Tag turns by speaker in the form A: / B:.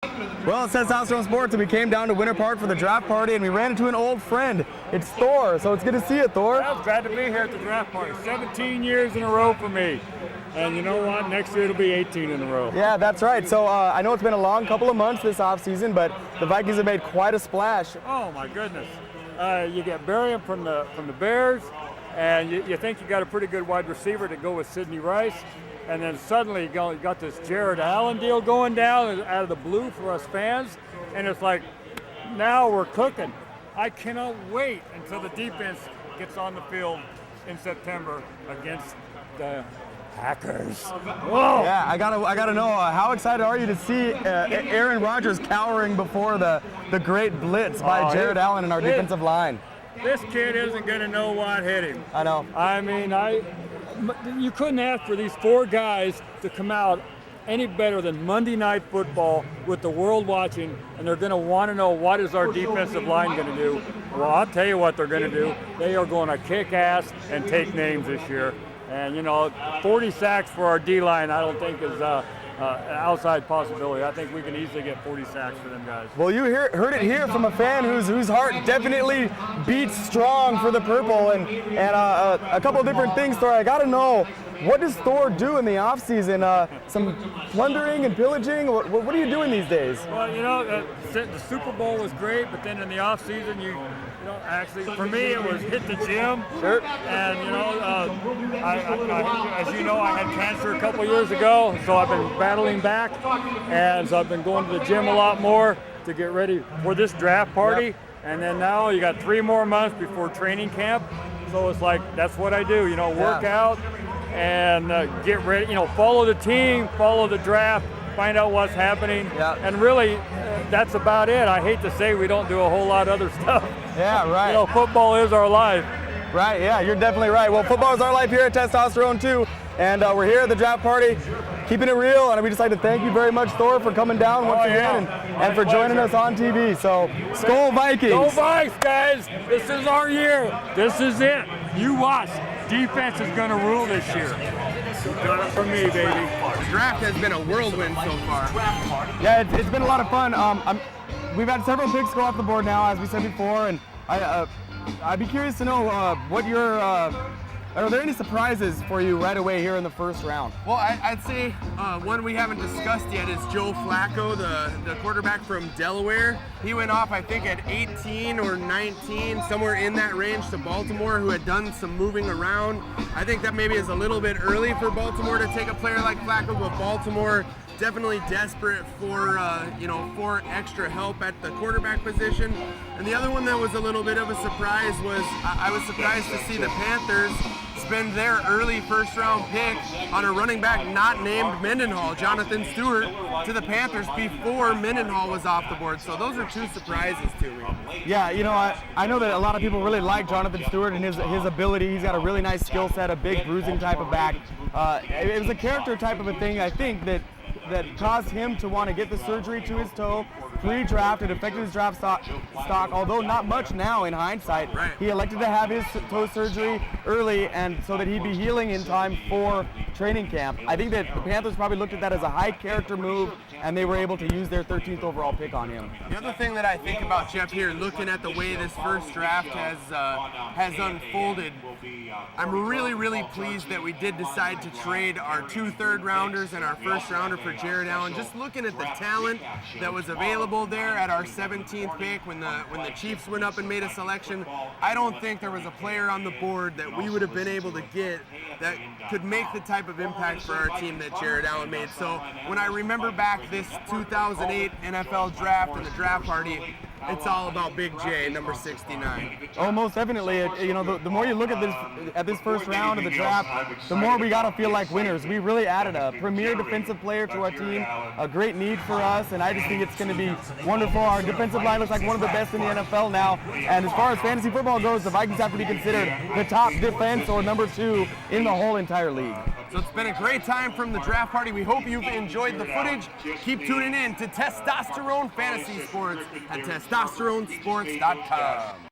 A: Well, it's Testosterone Sports, and we came down to Winter Park for the draft party, and we ran into an old friend. It's Thor, so it's good to see you, Thor.
B: I was glad to be here at the draft party. 17 years in a row for me. And you know what? Next year it'll be 18 in a row.
A: Yeah, that's right. So I know it's been a long couple of months this offseason, but the Vikings have made quite a splash.
B: Oh, my goodness. You get Barium from the Bears, and you think you got a pretty good wide receiver to go with Sidney Rice. And then suddenly you got this Jared Allen deal going down out of the blue for us fans. And it's like, now we're cooking. I cannot wait until the defense gets on the field in September against the Packers. Whoa.
A: Yeah, I gotta know, how excited are you to see Aaron Rodgers cowering before the great blitz by Jared Allen and our defensive line?
B: This kid isn't going to know what hit him.
A: I know.
B: I mean, you couldn't ask for these four guys to come out any better than Monday Night Football with the world watching, and they're going to want to know, what is our defensive line going to do? Well, I'll tell you what they're going to do. They are going to kick ass and take names this year. And, you know, 40 sacks for our D-line I don't think is an outside possibility. I think we can easily get 40 sacks for them guys.
A: Well, you heard it here from a fan whose heart definitely beats strong for the purple, and a couple of different things, Thor. I got to know, what does Thor do in the offseason? Some plundering and pillaging? What are you doing these days?
B: Well, you know, the Super Bowl was great, but then in the offseason, you know, actually, for me, it was hit the gym.
A: Sure.
B: And, you know, as you know, I had cancer a couple years ago, so I've been battling back. And so I've been going to the gym a lot more to get ready for this draft party.
A: Yep.
B: And then now you got 3 more months before training camp. So it's like, that's what I do, you know, work out and get ready, you know, follow the team, follow the draft, find out what's happening.
A: Yep.
B: And really, that's about it. I hate to say we don't do a whole lot of other stuff.
A: Yeah, right.
B: You know, football is our life.
A: Right, yeah, you're definitely right. Well, football is our life here at Testosterone too, and we're here at the draft party, keeping it real, and we just like to thank you very much, Thor, for coming down once again and for joining us on TV. So, Skol Vikings!
B: Go Vikes, guys! This is our year. This is it. You watch. Defense is going to rule this year. You got it from me, baby.
C: The draft has been a whirlwind so far.
A: Yeah, it's been a lot of fun. We've had several picks go off the board now, as we said before, and I'd be curious to know what your are there any surprises for you right away here in the first round?
C: Well, I'd say one we haven't discussed yet is Joe Flacco, the quarterback from Delaware. He went off, I think, at 18 or 19, somewhere in that range, to Baltimore, who had done some moving around. I think that maybe is a little bit early for Baltimore to take a player like Flacco, but Baltimore definitely desperate for for extra help at the quarterback position. And the other one that was a little bit of a surprise was I was surprised to see the Panthers spend their early first-round pick on a running back not named Mendenhall, Jonathan Stewart, to the Panthers before Mendenhall was off the board. So those are 2 surprises to me.
A: Yeah, you know, I know that a lot of people really like Jonathan Stewart and his ability. He's got a really nice skill set, a big bruising type of back. It was a character type of a thing, I think, that caused him to want to get the surgery to his toe pre-draft. It affected his draft stock, although not much now in hindsight.
C: Right.
A: He elected to have his toe surgery early, and so that he'd be healing in time for training camp. I think that the Panthers probably looked at that as a high character move, and they were able to use their 13th overall pick on him.
C: The other thing that I think about, Jeff, here, looking at the way this first draft has unfolded, I'm really, really pleased that we did decide to trade our 2 third-rounders and our first-rounder for Jared Allen. Just looking at the talent that was available there at our 17th pick when the Chiefs went up and made a selection, I don't think there was a player on the board that we would have been able to get that could make the type of impact for our team that Jared Allen made. So when I remember back this 2008 NFL draft and the draft party, it's all about Big J, number 69.
A: Oh, most definitely. You know, the more you look at this first round of the draft, the more we got to feel like winners. We really added a premier defensive player to our team, a great need for us, and I just think it's going to be wonderful. Our defensive line looks like one of the best in the NFL now, and as far as fantasy football goes, the Vikings have to be considered the top defense or number 2 in the whole entire league.
C: So it's been a great time from the draft party. We hope you've enjoyed the footage. Keep tuning in to Testosterone Fantasy Sports at testosteronesports.com.